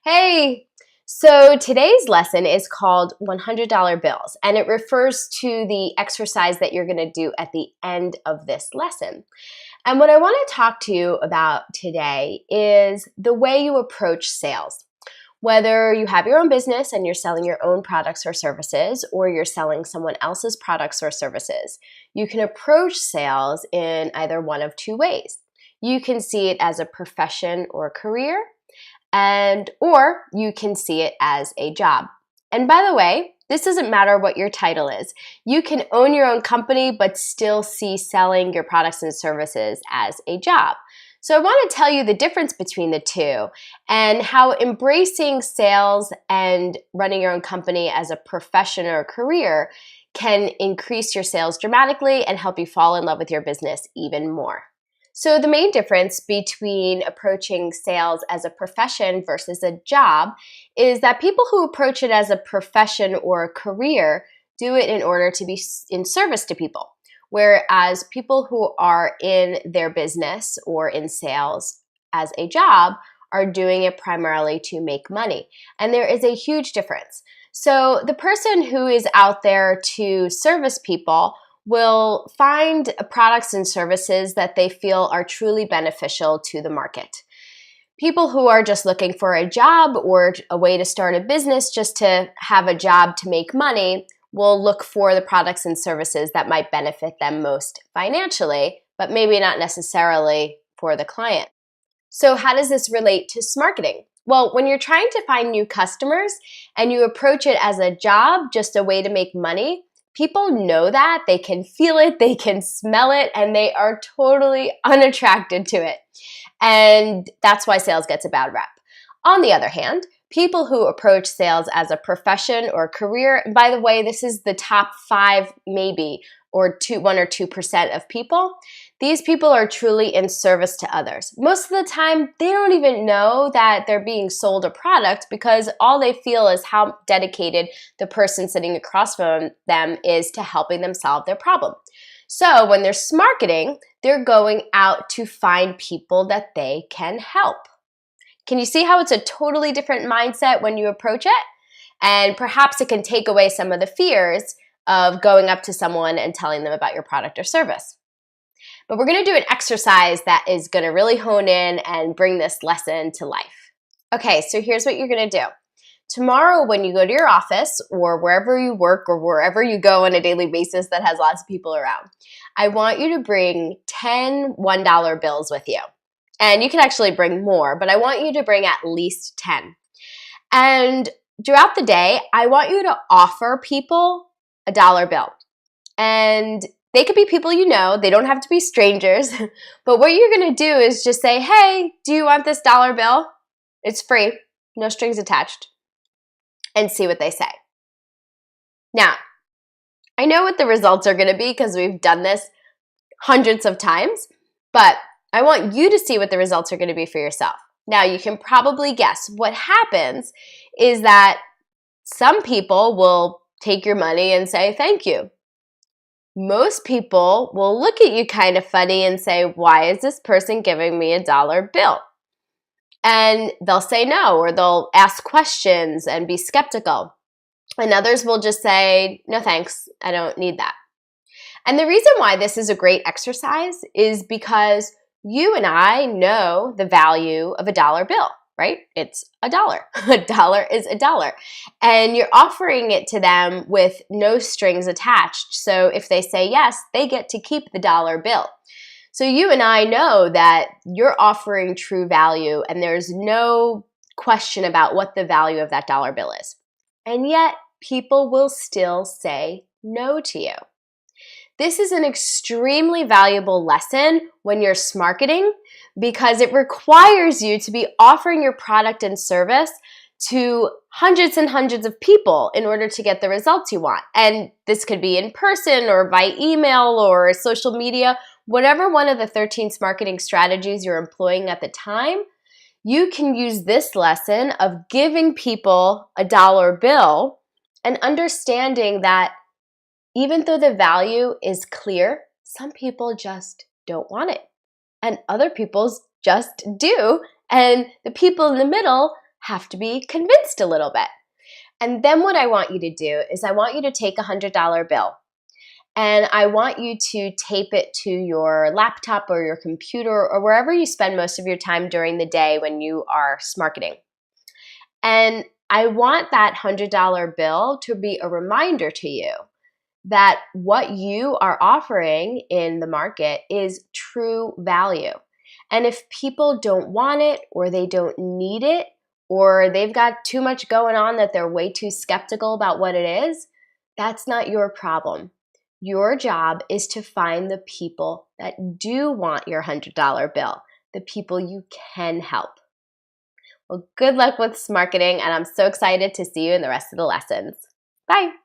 Hey! So today's lesson is called $100 bills, and it refers to the exercise that you're going to do at the end of this lesson. And what I want to talk to you about today is the way you approach sales. Whether you have your own business and you're selling your own products or services, or you're selling someone else's products or services, you can approach sales in either one of two ways. You can see it as a profession or a career, or you can see it as a job. And by the way, this doesn't matter what your title is. You can own your own company but still see selling your products and services as a job. So I want to tell you the difference between the two and how embracing sales and running your own company as a profession or a career can increase your sales dramatically and help you fall in love with your business even more. So the main difference between approaching sales as a profession versus a job is that people who approach it as a profession or a career do it in order to be in service to people, whereas people who are in their business or in sales as a job are doing it primarily to make money. And there is a huge difference. So the person who is out there to service people will find products and services that they feel are truly beneficial to the market. People who are just looking for a job or a way to start a business just to have a job to make money will look for the products and services that might benefit them most financially, but maybe not necessarily for the client. So how does this relate to marketing? Well, when you're trying to find new customers and you approach it as a job, just a way to make money, people know that, they can feel it, they can smell it, and they are totally unattracted to it. And that's why sales gets a bad rep. On the other hand, people who approach sales as a profession or career, and by the way, this is the top 5 maybe, or 1 or 2% of people, these people are truly in service to others. Most of the time, they don't even know that they're being sold a product because all they feel is how dedicated the person sitting across from them is to helping them solve their problem. So when they're marketing, they're going out to find people that they can help. Can you see how it's a totally different mindset when you approach it? And perhaps it can take away some of the fears of going up to someone and telling them about your product or service. But we're going to do an exercise that is going to really hone in and bring this lesson to life. Okay, so here's what you're going to do. Tomorrow when you go to your office or wherever you work or wherever you go on a daily basis that has lots of people around, I want you to bring 10 $1 bills with you. And you can actually bring more, but I want you to bring at least 10. And throughout the day, I want you to offer people a dollar bill. And they could be people you know. They don't have to be strangers. But what you're going to do is just say, hey, do you want this dollar bill? It's free, no strings attached. And see what they say. Now, I know what the results are going to be because we've done this hundreds of times, but I want you to see what the results are going to be for yourself. Now, you can probably guess what happens is that some people will take your money and say thank you. Most people will look at you kind of funny and say, why is this person giving me a dollar bill? And they'll say no, or they'll ask questions and be skeptical. And others will just say, no thanks, I don't need that. And the reason why this is a great exercise is because you and I know the value of a dollar bill, right? It's a dollar. A dollar is a dollar. And you're offering it to them with no strings attached. So if they say yes, they get to keep the dollar bill. So you and I know that you're offering true value and there's no question about what the value of that dollar bill is. And yet people will still say no to you. This is an extremely valuable lesson when you're marketing because it requires you to be offering your product and service to hundreds and hundreds of people in order to get the results you want. And this could be in person or by email or social media, whatever one of the 13 marketing strategies you're employing at the time, you can use this lesson of giving people a dollar bill and understanding that even though the value is clear, some people just don't want it. And other people just do. And the people in the middle have to be convinced a little bit. And then what I want you to do is I want you to take a $100 bill and I want you to tape it to your laptop or your computer or wherever you spend most of your time during the day when you are marketing. And I want that $100 bill to be a reminder to you that what you are offering in the market is true value. And if people don't want it or they don't need it or they've got too much going on that they're way too skeptical about what it is, that's not your problem. Your job is to find the people that do want your $100 bill, the people you can help. Well, good luck with marketing, and I'm so excited to see you in the rest of the lessons. Bye.